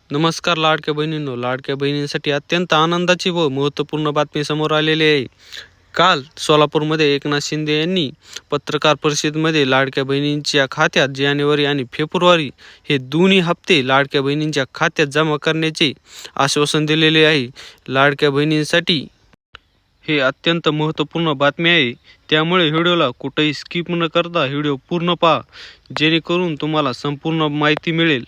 नमस्कार लाडक्या बहिणींनो, लाडक्या बहिणींसाठी अत्यंत आनंदाची व महत्त्वपूर्ण बातमी समोर आलेली आहे. काल सोलापूरमध्ये एकनाथ शिंदे यांनी पत्रकार परिषदेमध्ये लाडक्या बहिणींच्या खात्यात जानेवारी आणि फेब्रुवारी हे दोन्ही हप्ते लाडक्या बहिणींच्या खात्यात जमा करण्याचे आश्वासन दिलेले आहे. लाडक्या बहिणींसाठी हे अत्यंत महत्त्वपूर्ण बातमी आहे. त्यामुळे व्हिडिओला कुठेही स्किप न करता व्हिडिओ पूर्ण पहा, जेणेकरून तुम्हाला संपूर्ण माहिती मिळेल.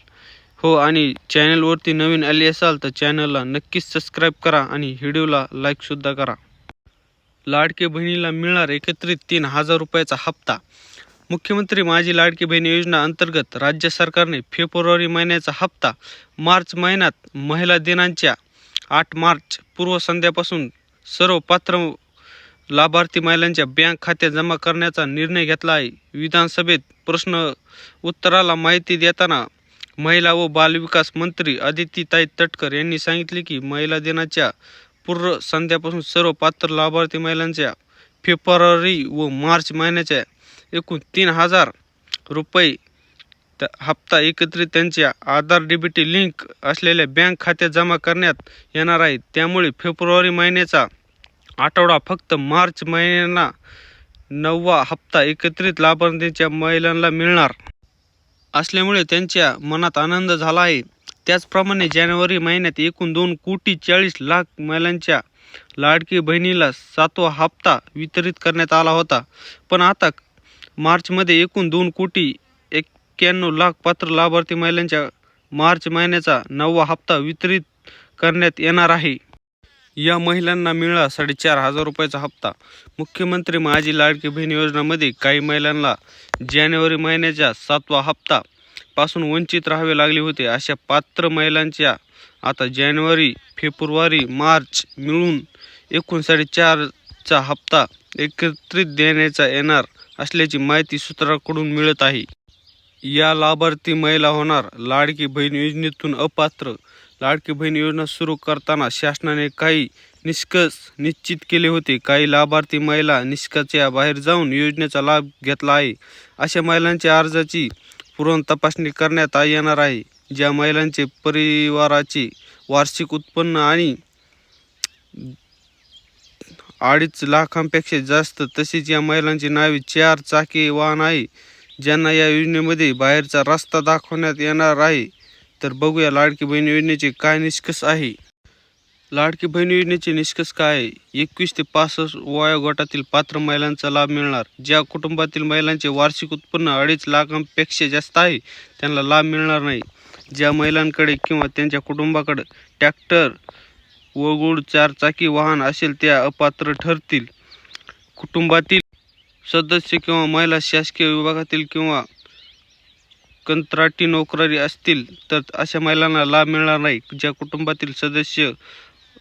हो, आणि चॅनलवरती नवीन आले असाल तर चॅनलला नक्कीच सबस्क्राईब करा आणि व्हिडिओला लाईकसुद्धा करा. लाडकी बहिणीला मिळणार एकत्रित 3,000 रुपयाचा हप्ता. मुख्यमंत्री माझी लाडकी बहीण योजना अंतर्गत राज्य सरकारने फेब्रुवारी महिन्याचा हप्ता मार्च महिन्यात महिला दिनांच्या 8 मार्च पूर्व संध्यापासून सर्व पात्र लाभार्थी महिलांच्या बँक खात्यात जमा करण्याचा निर्णय घेतला आहे. विधानसभेत प्रश्न उत्तराला माहिती देताना महिला व बालविकास मंत्री अदितीताई तटकर यांनी सांगितले की महिला दिनाच्या पूर्व संध्यापासून सर्व पात्र लाभार्थी महिलांच्या फेब्रुवारी व मार्च महिन्याच्या एकूण 3,000 रुपये हप्ता एकत्रित त्यांच्या आधार डीबीटी लिंक असलेल्या बँक खात्यात जमा करण्यात येणार आहे. त्यामुळे फेब्रुवारी महिन्याचा आठवडा फक्त मार्च महिन्याला 9वा हप्ता एकत्रित लाभार्थींच्या महिलांना मिळणार असल्यामुळे त्यांच्या मनात आनंद झाला आहे. त्याचप्रमाणे जानेवारी महिन्यात एकूण 2,40,00,000 महिलांच्या लाडकी बहिणीला 7वा हप्ता वितरित करण्यात आला होता. पण आता मार्चमध्ये एकूण 2,91,00,000 पात्र लाभार्थी महिलांच्या मार्च महिन्याचा 9वा हप्ता वितरित करण्यात येणार आहे. या महिलांना मिळाला 4,500 रुपयाचा हप्ता. मुख्यमंत्री माझी लाडकी बहीण योजनेमध्ये काही महिलांना जानेवारी महिन्याच्या 7वा हप्ता पासून वंचित राहावे लागले होते. अशा पात्र महिलांच्या आता जानेवारी, फेब्रुवारी, मार्च मिळून एकूण 4,500चा हप्ता एकत्रित देण्याचा येणार असल्याची माहिती सूत्रांकडून मिळत आहे. या लाभार्थी महिला होणार लाडकी बहीण योजनेतून अपात्र. लाडकी बहीण योजना सुरू करताना शासनाने काही निकष निश्चित केले होते. काही लाभार्थी महिला निकषाच्या बाहेर जाऊन योजनेचा लाभ घेतला आहे. अशा महिलांच्या अर्जाची पुनः तपासणी करण्यात येणार आहे. ज्या महिलांचे परिवाराचे वार्षिक उत्पन्न आणि 2.5 लाखांपेक्षा जास्त, तसेच या महिलांची नावे 4 चाकी वाहन आहे, ज्यांना या योजनेमध्ये बाहेरचा रस्ता दाखवण्यात येणार आहे. तर बघूया लाडकी बहीण योजनेचे काय निकष आहे. लाडकी बहीण योजनेचे निकष काय आहे? 21 ते 65 वयोगटातील पात्र महिलांचा लाभ मिळणार. ज्या कुटुंबातील महिलांचे वार्षिक उत्पन्न 2.5 लाखांपेक्षा जास्त आहे त्यांना लाभ मिळणार नाही. ज्या महिलांकडे किंवा त्यांच्या कुटुंबाकडे ट्रॅक्टर व 4 चाकी वाहन असेल त्या अपात्र ठरतील. कुटुंबातील सदस्य किंवा महिला शासकीय विभागातील किंवा कंत्राटी नोकरी असतील तर अशा महिलांना लाभ मिळणार नाही. ज्या कुटुंबातील सदस्य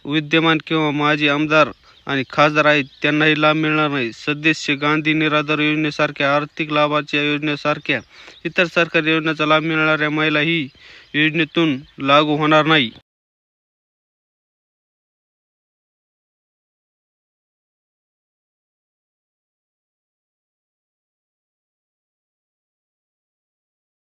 विद्यमान किंवा माजी आमदार आणि खासदार आहेत त्यांनाही लाभ मिळणार नाही. सदस्य गांधी निराधार योजनेसारख्या आर्थिक लाभाच्या योजनेसारख्या इतर सरकारी योजनेचा लाभ मिळणाऱ्या महिला ही योजनेतून लागू होणार नाही.